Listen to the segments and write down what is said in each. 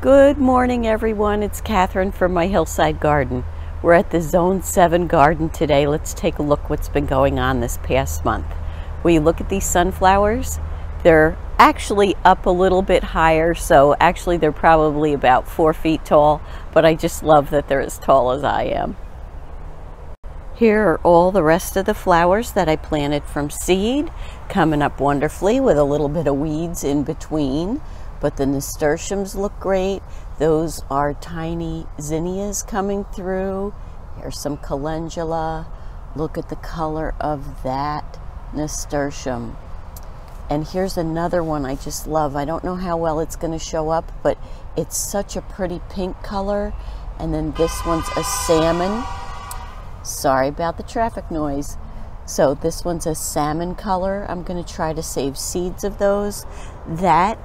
Good morning, everyone. It's Catherine from my hillside garden. We're at the Zone 7 garden today. Let's take a look what's been going on this past month. Will you look at these sunflowers? They're actually up a little bit higher, so actually they're probably about 4 feet tall, but I just love that they're as tall as I am. Here are all the rest of the flowers that I planted from seed, coming up wonderfully with a little bit of weeds in between. But the nasturtiums look great. Those are tiny zinnias coming through. Here's some calendula. Look at the color of that nasturtium. And here's another one I just love. I don't know how well it's going to show up, but it's such a pretty pink color. And then this one's a salmon. Sorry about the traffic noise. So this one's a salmon color. I'm going to try to save seeds of those. That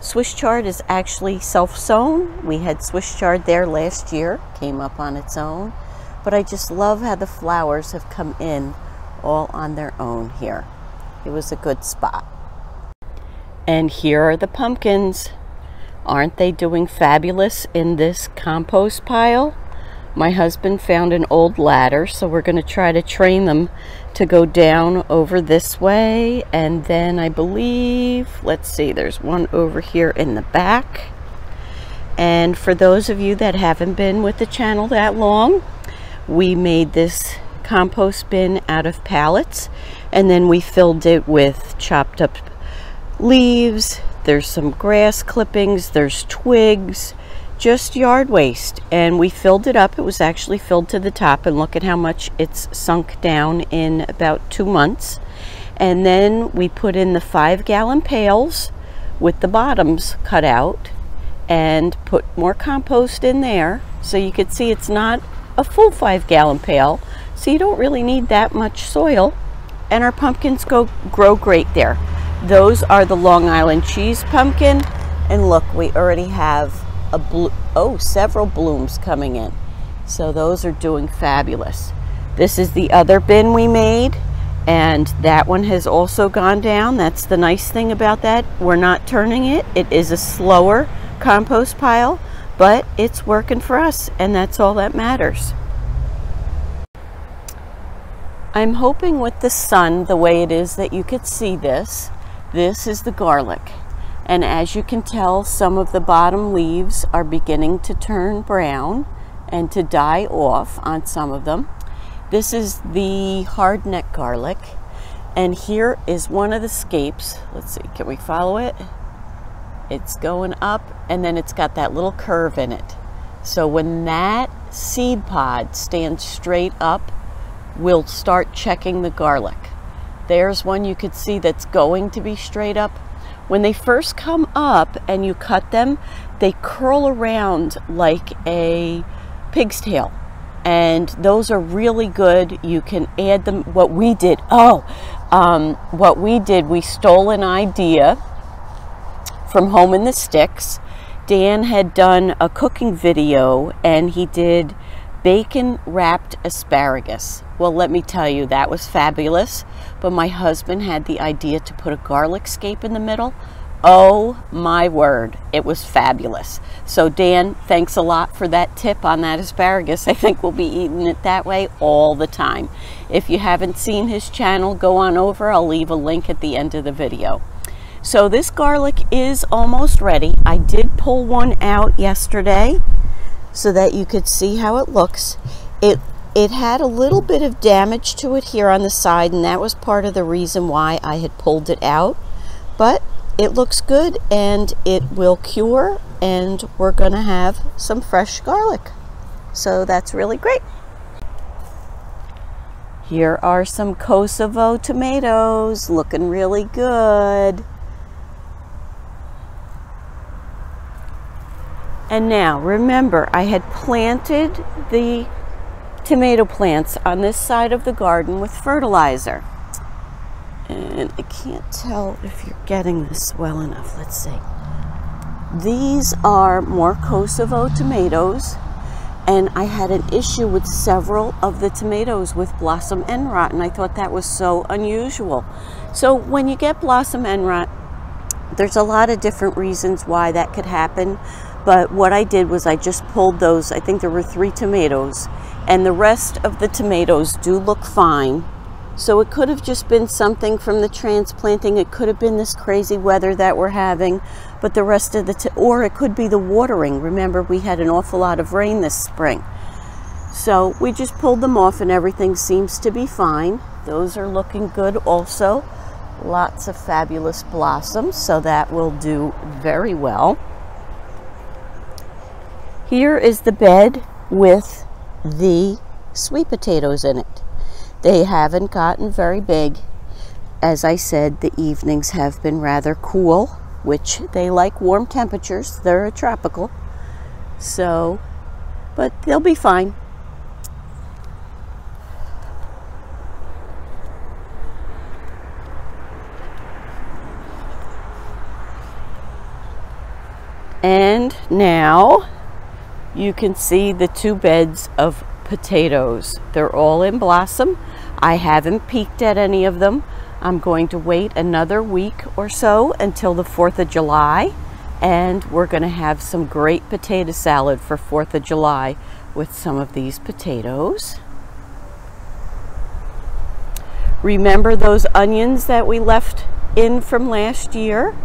Swiss chard is actually self-sown. We had Swiss chard there last year, came up on its own, but I just love how the flowers have come in all on their own here. It was a good spot. And here are the pumpkins. Aren't they doing fabulous in this compost pile? My husband found an old ladder, so we're going to try to train them to go down over this way. And then I believe, let's see, there's one over here in the back. And for those of you that haven't been with the channel that long, we made this compost bin out of pallets, and then we filled it with chopped up leaves. There's some grass clippings, there's twigs, just yard waste, and we filled it up. It was actually filled to the top, and look at how much it's sunk down in about 2 months. And then we put in the 5-gallon pails with the bottoms cut out and put more compost in there, so you could see it's not a full 5-gallon pail, so you don't really need that much soil, and our pumpkins grow great there. Those are the Long Island cheese pumpkin, and look, we already have several blooms coming in. So those are doing fabulous. This is the other bin we made, and that one has also gone down. That's the nice thing about that. We're not turning it. It is a slower compost pile, but it's working for us, and that's all that matters. I'm hoping with the sun, the way it is, that you could see this. This is the garlic. And as you can tell, some of the bottom leaves are beginning to turn brown and to die off on some of them. This is the hardneck garlic. And here is one of the scapes. Let's see, can we follow it? It's going up, and then it's got that little curve in it. So when that seed pod stands straight up, we'll start checking the garlic. There's one you could see that's going to be straight up. When they first come up and you cut them, they curl around like a pig's tail. And those are really good. You can add them. What we did, we stole an idea from Home in the Sticks. Dan had done a cooking video, and he did bacon wrapped asparagus. Well, let me tell you, that was fabulous. But my husband had the idea to put a garlic scape in the middle. Oh my word, it was fabulous. So Dan, thanks a lot for that tip on that asparagus. I think we'll be eating it that way all the time. If you haven't seen his channel, go on over. I'll leave a link at the end of the video. So this garlic is almost ready. I did pull one out yesterday so that you could see how it looks. It had a little bit of damage to it here on the side, and that was part of the reason why I had pulled it out. But it looks good, and it will cure, and we're going to have some fresh garlic. So that's really great. Here are some Kosovo tomatoes, looking really good. And now, remember, I had planted the tomato plants on this side of the garden with fertilizer. And I can't tell if you're getting this well enough. Let's see. These are more Kosovo tomatoes, and I had an issue with several of the tomatoes with blossom end rot, and I thought that was so unusual. So when you get blossom end rot, there's a lot of different reasons why that could happen, but what I did was I just pulled those. I think there were 3 tomatoes, and the rest of the tomatoes do look fine. So it could have just been something from the transplanting. It could have been this crazy weather that we're having, but the rest of or it could be the watering. Remember, we had an awful lot of rain this spring. So we just pulled them off and everything seems to be fine. Those are looking good also. Lots of fabulous blossoms, so that will do very well. Here is the bed with the sweet potatoes in it. They haven't gotten very big. As I said, the evenings have been rather cool, which they like warm temperatures. They're tropical. So, but they'll be fine. And now you can see the 2 beds of potatoes. They're all in blossom. I haven't peeked at any of them. I'm going to wait another week or so until the 4th of July, and we're going to have some great potato salad for 4th of July with some of these potatoes. Remember those onions that we left in from last year?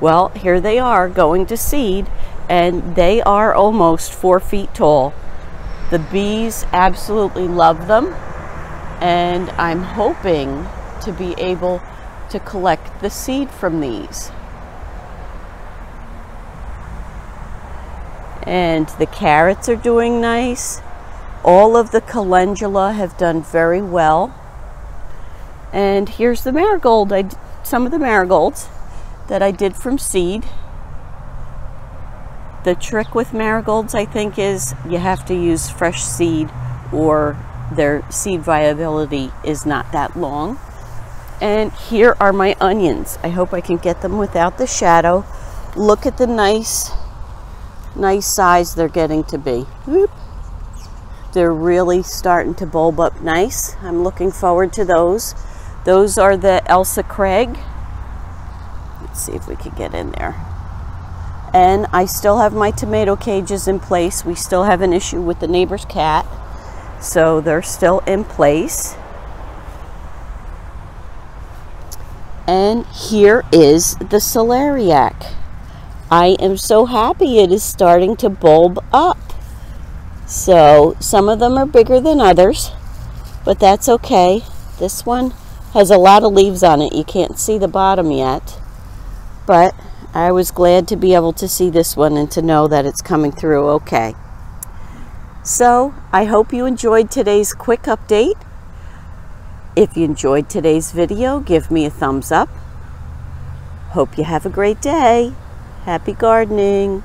Well, here they are going to seed, and they are almost 4 feet tall. The bees absolutely love them, and I'm hoping to be able to collect the seed from these. And the carrots are doing nice. All of the calendula have done very well. And here's the marigold. Some of the marigolds that I did from seed. The trick with marigolds, I think, is you have to use fresh seed or their seed viability is not that long. And here are my onions. I hope I can get them without the shadow. Look at the nice size they're getting to be. Whoop. They're really starting to bulb up nice. I'm looking forward to those. Those are the Elsa Craig. Let's see if we can get in there. And I still have my tomato cages in place. We still have an issue with the neighbor's cat, so they're still in place. And here is the celeriac. I am so happy it is starting to bulb up. So some of them are bigger than others, but that's okay. This one has a lot of leaves on it. You can't see the bottom yet, but I was glad to be able to see this one and to know that it's coming through okay. So I hope you enjoyed today's quick update. If you enjoyed today's video, give me a thumbs up. Hope you have a great day. Happy gardening.